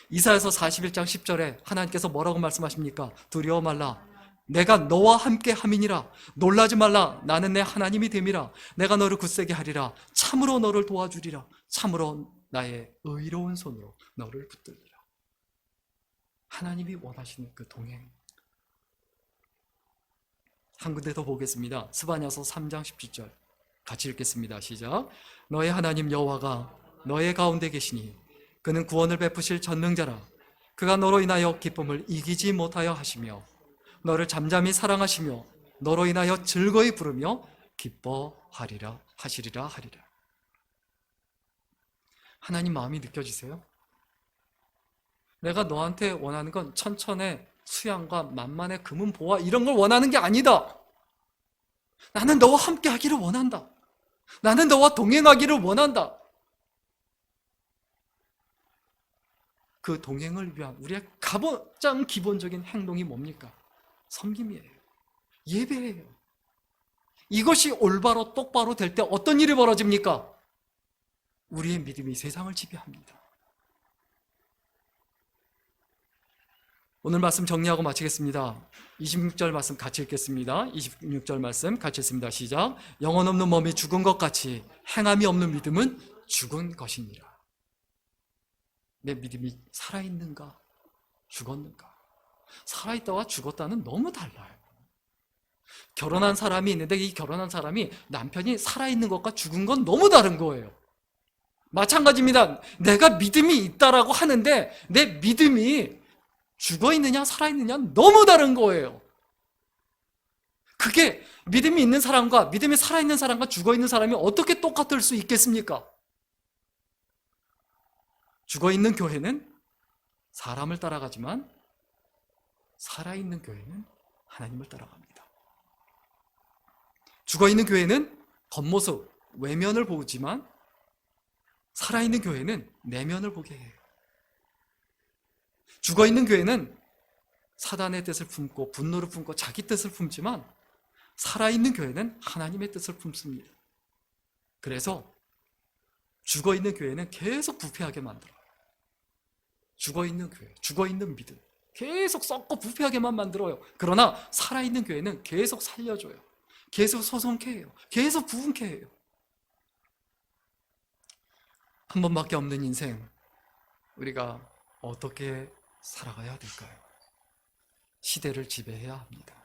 이사야서 41장 10절에 하나님께서 뭐라고 말씀하십니까? 두려워 말라. 내가 너와 함께 함이니라. 놀라지 말라. 나는 내 하나님이 됨이라. 내가 너를 굳세게 하리라. 참으로 너를 도와주리라. 참으로 나의 의로운 손으로 너를 붙들리라. 하나님이 원하시는 그 동행. 한 군데 더 보겠습니다. 스바냐서 3장 17절 같이 읽겠습니다. 시작. 너의 하나님 여호와가 너의 가운데 계시니 그는 구원을 베푸실 전능자라. 그가 너로 인하여 기쁨을 이기지 못하여 하시며 너를 잠잠히 사랑하시며 너로 인하여 즐거이 부르며 기뻐하리라 하시리라 하리라. 하나님 마음이 느껴지세요? 내가 너한테 원하는 건 천천의 수양과 만만의 금은 보화 이런 걸 원하는 게 아니다. 나는 너와 함께 하기를 원한다. 나는 너와 동행하기를 원한다. 그 동행을 위한 우리의 가장 기본적인 행동이 뭡니까? 섬김이에요. 예배예요. 이것이 올바로 똑바로 될 때 어떤 일이 벌어집니까? 우리의 믿음이 세상을 지배합니다. 오늘 말씀 정리하고 마치겠습니다. 26절 말씀 같이 읽겠습니다. 26절 말씀 같이 읽습니다. 시작. 영혼 없는 몸이 죽은 것 같이 행함이 없는 믿음은 죽은 것이니라. 내 믿음이 살아있는가? 죽었는가? 살아있다와 죽었다는 너무 달라요. 결혼한 사람이 있는데 이 결혼한 사람이 남편이 살아있는 것과 죽은 건 너무 다른 거예요. 마찬가지입니다. 내가 믿음이 있다라고 하는데 내 믿음이 죽어있느냐 살아있느냐 너무 다른 거예요. 그게 믿음이 있는 사람과 믿음이 살아있는 사람과 죽어있는 사람이 어떻게 똑같을 수 있겠습니까? 죽어있는 교회는 사람을 따라가지만 살아있는 교회는 하나님을 따라갑니다. 죽어있는 교회는 겉모습, 외면을 보지만 살아있는 교회는 내면을 보게 해요. 죽어있는 교회는 사단의 뜻을 품고 분노를 품고 자기 뜻을 품지만 살아있는 교회는 하나님의 뜻을 품습니다. 그래서 죽어있는 교회는 계속 부패하게 만들어요. 죽어있는 교회, 죽어있는 믿음 계속 썩고 부패하게만 만들어요. 그러나 살아있는 교회는 계속 살려줘요. 계속 소송케 해요. 계속 부흥케 해요. 한 번밖에 없는 인생, 우리가 어떻게 살아가야 될까요? 시대를 지배해야 합니다.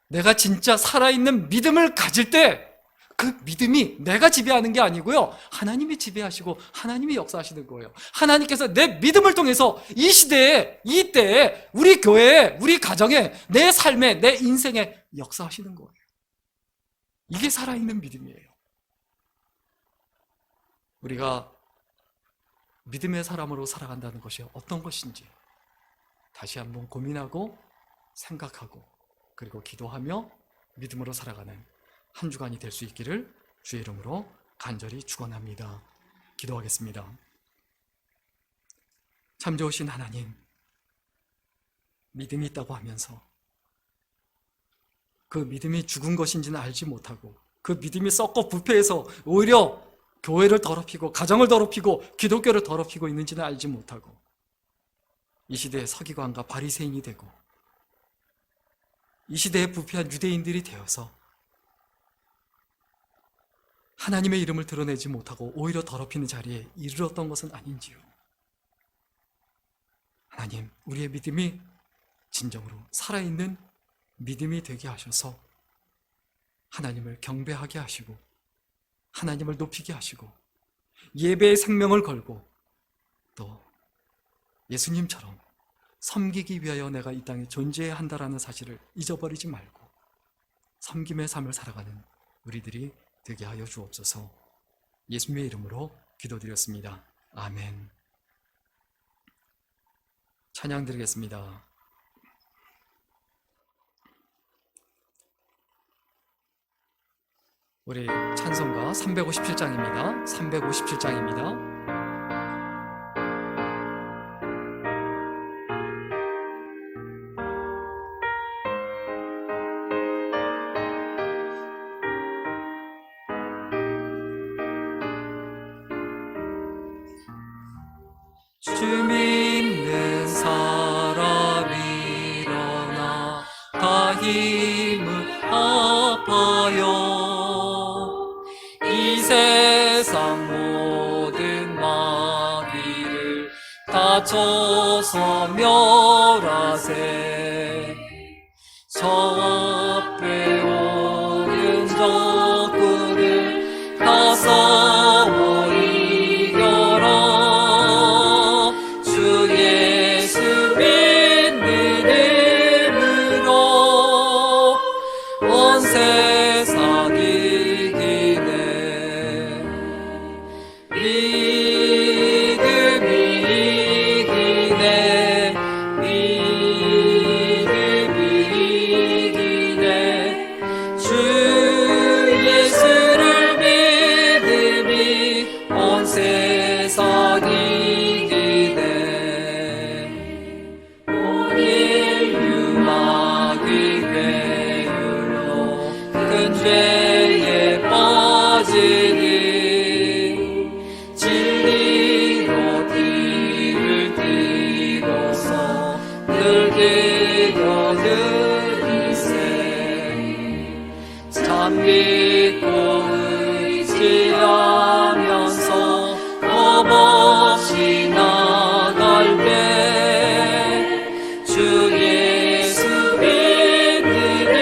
내가 진짜 살아있는 믿음을 가질 때 그 믿음이 내가 지배하는 게 아니고요, 하나님이 지배하시고 하나님이 역사하시는 거예요. 하나님께서 내 믿음을 통해서 이 시대에, 이 때에, 우리 교회에, 우리 가정에, 내 삶에, 내 인생에 역사하시는 거예요. 이게 살아있는 믿음이에요. 우리가 믿음의 사람으로 살아간다는 것이 어떤 것인지 다시 한번 고민하고 생각하고 그리고 기도하며 믿음으로 살아가는 한 주간이 될 수 있기를 주의 이름으로 간절히 축원합니다. 기도하겠습니다. 참 좋으신 하나님, 믿음이 있다고 하면서 그 믿음이 죽은 것인지는 알지 못하고 그 믿음이 썩고 부패해서 오히려 교회를 더럽히고 가정을 더럽히고 기독교를 더럽히고 있는지는 알지 못하고 이 시대의 서기관과 바리새인이 되고 이 시대의 부패한 유대인들이 되어서 하나님의 이름을 드러내지 못하고 오히려 더럽히는 자리에 이르렀던 것은 아닌지요. 하나님, 우리의 믿음이 진정으로 살아있는 믿음이 되게 하셔서 하나님을 경배하게 하시고 하나님을 높이게 하시고 예배의 생명을 걸고 또 예수님처럼 섬기기 위하여 내가 이 땅에 존재해야 한다라는 사실을 잊어버리지 말고 섬김의 삶을 살아가는 우리들이 되게 하여 주옵소서. 예수님의 이름으로 기도드렸습니다. 아멘. 찬양 드리겠습니다. 우리 찬송가 357장입니다. 357장입니다. 주 믿는 사람 일어나 다 힘을 합하여 이 세상 모든 마귀를 다쳐서 멸하세. 저 앞에 오는 적군을 다 싸워 주 죄에 빠지니 진리로 뒤를 띠고서 늘 기도드리세. 참 믿고 의지하면서 겁없이 나갈 때 주 예수 믿음으로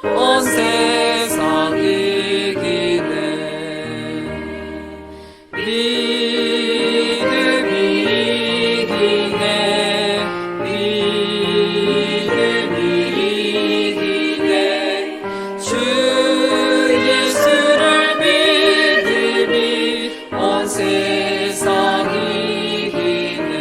온 세상 이기네. 믿음이 이기네. 믿음이 이기네. 주 예수를 믿음이 온 세상 이기네.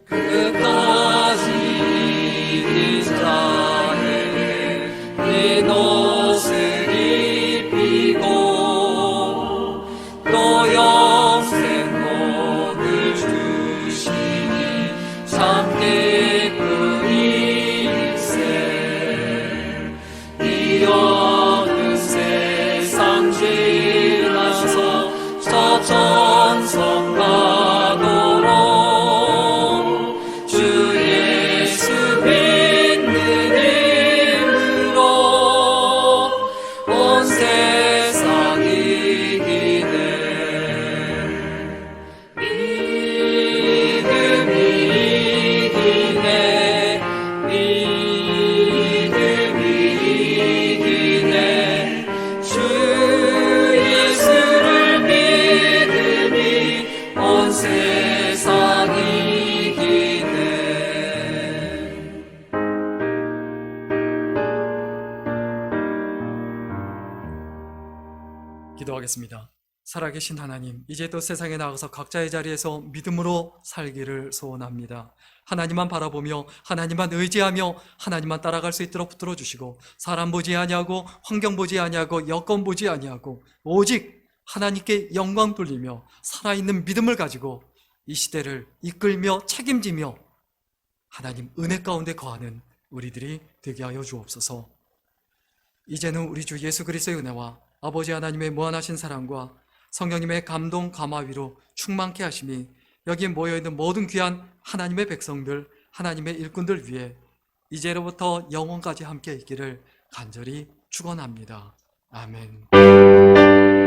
끝까지 이긴 자에게 흰 옷을 입히고 또 영생 복을 주시니 참 기쁘이세. 이 어두운 세상 지나서 저 천성 가도록 주 예수 믿는 힘으로 온 세상 이기네. 믿음이 이기네. 믿음이 이기네. 주 예수를 믿음이 온 세상 이기네. 기도하겠습니다. 살아계신 하나님, 이제 또 세상에 나가서 각자의 자리에서 믿음으로 살기를 소원합니다. 하나님만 바라보며 하나님만 의지하며 하나님만 따라갈 수 있도록 붙들어 주시고, 사람 보지 아니하고 환경 보지 아니하고 여건 보지 아니하고 오직 하나님께 영광 돌리며 살아있는 믿음을 가지고 이 시대를 이끌며 책임지며 하나님 은혜 가운데 거하는 우리들이 되게 하여 주옵소서. 이제는 우리 주 예수 그리스도의 은혜와 아버지 하나님의 무한하신 사랑과 성령님의 감동 감화위로 충만케 하심이 여기 모여있는 모든 귀한 하나님의 백성들, 하나님의 일꾼들 위해 이제로부터 영원까지 함께 있기를 간절히 축원합니다. 아멘.